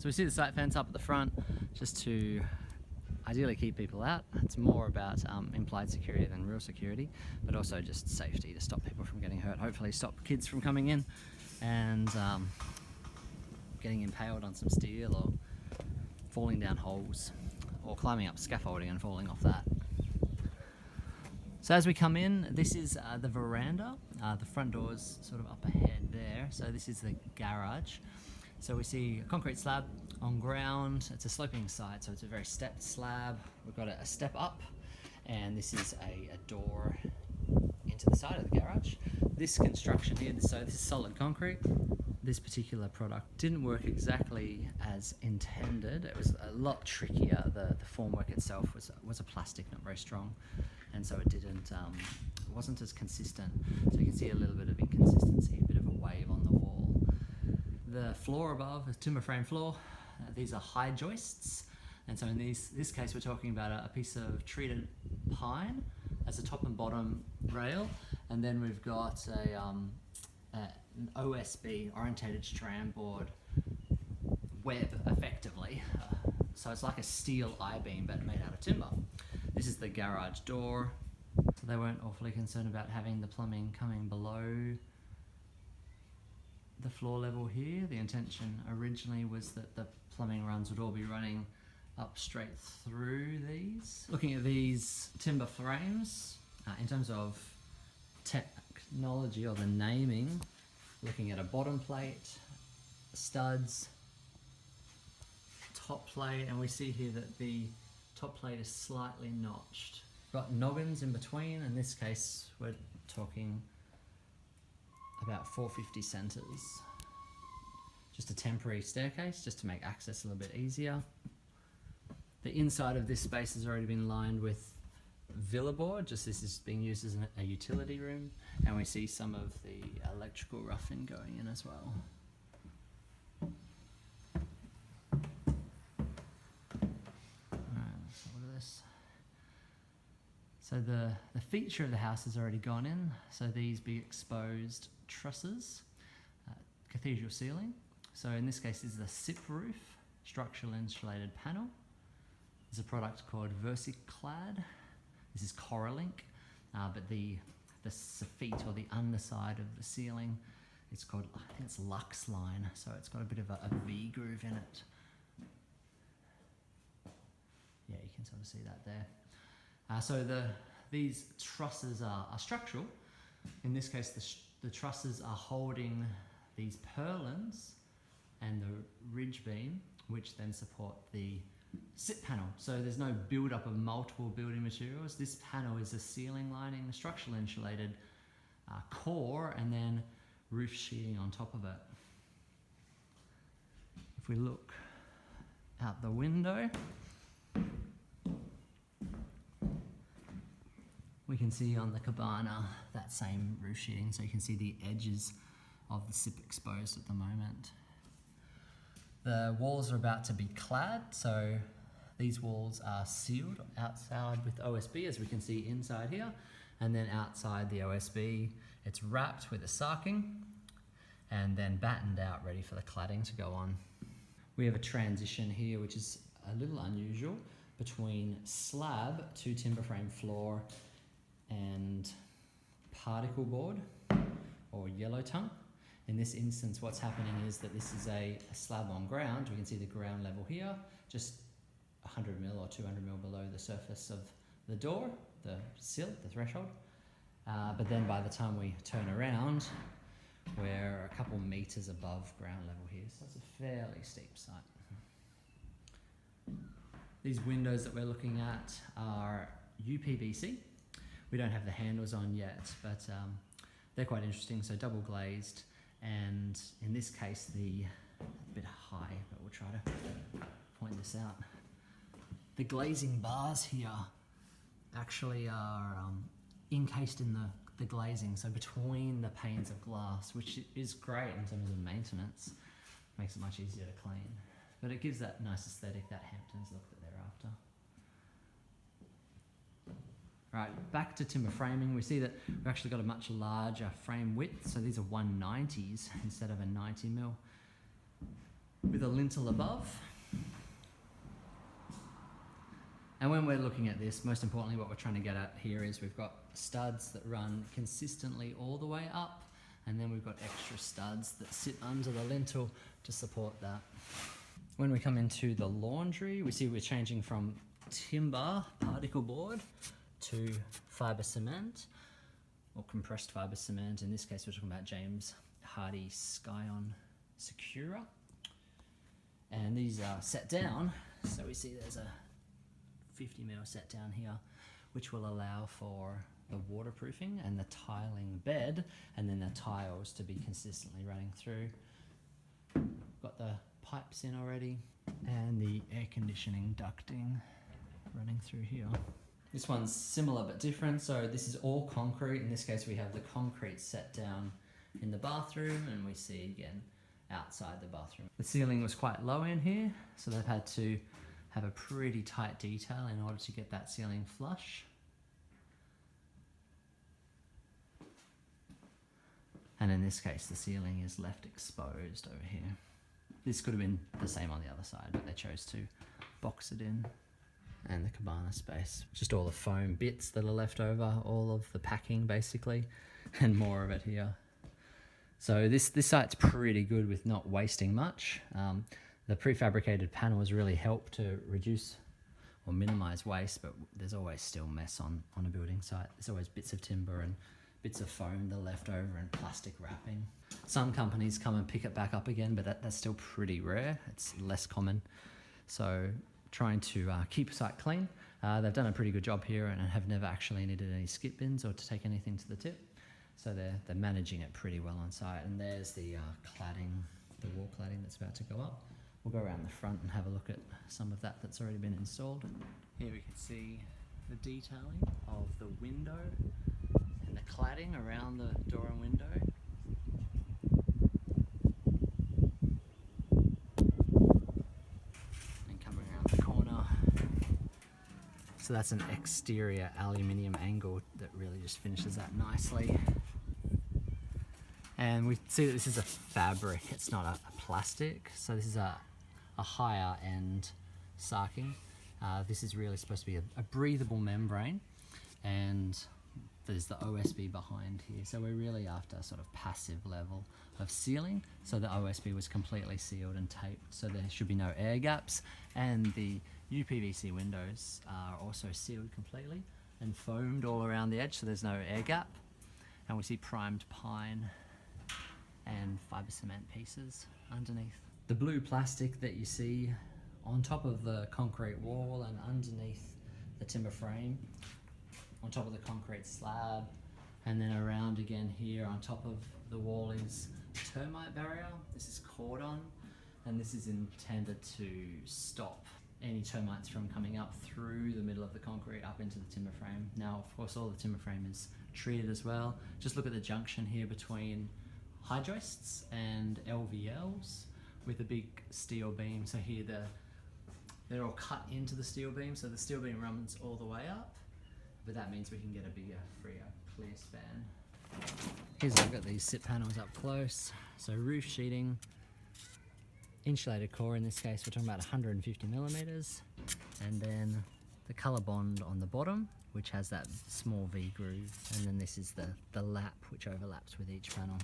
So we see the site fence up at the front just to ideally keep people out. It's more about implied security than real security, but also just safety to stop people from getting hurt. Hopefully stop kids from coming in and getting impaled on some steel or falling down holes or climbing up scaffolding and falling off that. So as we come in, this is the veranda. The front door's sort of up ahead there. So this is the garage. So we see a concrete slab on ground. It's a sloping site, so it's a very stepped slab. We've got a step up, and this is a door into the side of the garage. This construction here, so this is solid concrete. This particular product didn't work exactly as intended. It was a lot trickier. The formwork itself was a plastic, not very strong, and so it wasn't as consistent. So you can see a little bit of inconsistency, a bit of a wave on the wall. The floor above is timber frame floor. These are high joists, and so in this case we're talking about a piece of treated pine as a top and bottom rail, and then we've got an OSB, orientated strand board web, effectively. So it's like a steel I-beam but made out of timber. This is the garage door. So they weren't awfully concerned about having the plumbing coming below the floor level here. The intention originally was that the plumbing runs would all be running up straight through these. Looking at these timber frames, in terms of technology or the naming, looking at a bottom plate, studs, top plate, and we see here that the top plate is slightly notched. Got noggins in between. In this case, we're talking about 450 centres. Just a temporary staircase, just to make access a little bit easier. The inside of this space has already been lined with villa board, just this is being used as a utility room, and we see some of the electrical roughing going in as well. Alright, let's have a look at this. So the feature of the house has already gone in, so these be exposed trusses, cathedral ceiling. So in this case this is a SIP roof, structural insulated panel. There's a product called Clad. This is Coralink, but the soffit or the underside of the ceiling, it's called, I think it's Lux Line, so it's got a bit of a V groove in it. Yeah, you can sort of see that there. So these trusses are structural. In this case, the trusses are holding these purlins and the ridge beam, which then support the SIP panel. So there's no build-up of multiple building materials. This panel is a ceiling lining, a structural insulated core, and then roof sheeting on top of it. If we look out the window, we can see on the cabana that same roof sheeting, so you can see the edges of the SIP exposed at the moment. The walls are about to be clad, so these walls are sealed outside with OSB, as we can see inside here, and then outside the OSB it's wrapped with a sarking and then battened out, ready for the cladding to go on. We have a transition here which is a little unusual between slab to timber frame floor and particle board or yellow tongue. In this instance, what's happening is that this is a slab on ground. We can see the ground level here, just 100 mil or 200 mil below the surface of the door, the sill, the threshold. But then by the time we turn around, we're a couple meters above ground level here. So it's a fairly steep site. These windows that we're looking at are UPVC. We don't have the handles on yet, but they're quite interesting. So double glazed, and in this case, a bit high, but we'll try to point this out. The glazing bars here actually are encased in the glazing, so between the panes of glass, which is great in terms of maintenance. Makes it much easier to clean, but it gives that nice aesthetic, that Hamptons look that they're after. Right, back to timber framing, we see that we've actually got a much larger frame width, so these are 190s instead of a 90 mil, with with a lintel above. And when we're looking at this, most importantly, what we're trying to get at here is we've got studs that run consistently all the way up, and then we've got extra studs that sit under the lintel to support that. When we come into the laundry, we see we're changing from timber particle board to fibre cement, or compressed fibre cement. In this case, we're talking about James Hardie Skyon Secura. And these are set down, so we see there's a 50mm set down here, which will allow for the waterproofing and the tiling bed, and then the tiles to be consistently running through. Got the pipes in already, and the air conditioning ducting running through here. This one's similar but different, so this is all concrete. In this case, we have the concrete set down in the bathroom, and we see again outside the bathroom. The ceiling was quite low in here, so they've had to have a pretty tight detail in order to get that ceiling flush. And in this case, the ceiling is left exposed over here. This could have been the same on the other side, but they chose to box it in. And the cabana space, just all the foam bits that are left over, all of the packing basically, and more of it here. So this site's pretty good with not wasting much. The prefabricated panels really help to reduce or minimize waste, but there's always still mess on a building site. There's always bits of timber and bits of foam that are left over and plastic wrapping. Some companies come and pick it back up again, but that's still pretty rare. It's less common. So trying to keep a site clean. They've done a pretty good job here and have never actually needed any skip bins or to take anything to the tip. So they're managing it pretty well on site. And there's the cladding, the wall cladding that's about to go up. We'll go around the front and have a look at some of that that's already been installed. Here we can see the detailing of the window and the cladding around the door and window. And coming around the corner. So that's an exterior aluminium angle that really just finishes that nicely. And we see that this is a fabric, it's not a plastic. So this is a higher end sarking. This is really supposed to be a breathable membrane, and there's the OSB behind here. So we're really after a sort of passive level of sealing. So the OSB was completely sealed and taped, so there should be no air gaps. And the UPVC windows are also sealed completely and foamed all around the edge, so there's no air gap. And we see primed pine and fibre cement pieces underneath. The blue plastic that you see on top of the concrete wall and underneath the timber frame, on top of the concrete slab, and then around again here on top of the wall is termite barrier. This is cordon, and this is intended to stop any termites from coming up through the middle of the concrete up into the timber frame. Now, of course, all the timber frame is treated as well. Just look at the junction here between high joists and LVLs with a big steel beam. So here they're all cut into the steel beam, so the steel beam runs all the way up, but that means we can get a bigger, freer, clear span. Here's a look at these SIP panels up close. So roof sheeting, insulated core, in this case we're talking about 150mm, and then the colour bond on the bottom, which has that small V groove, and then this is the lap which overlaps with each panel.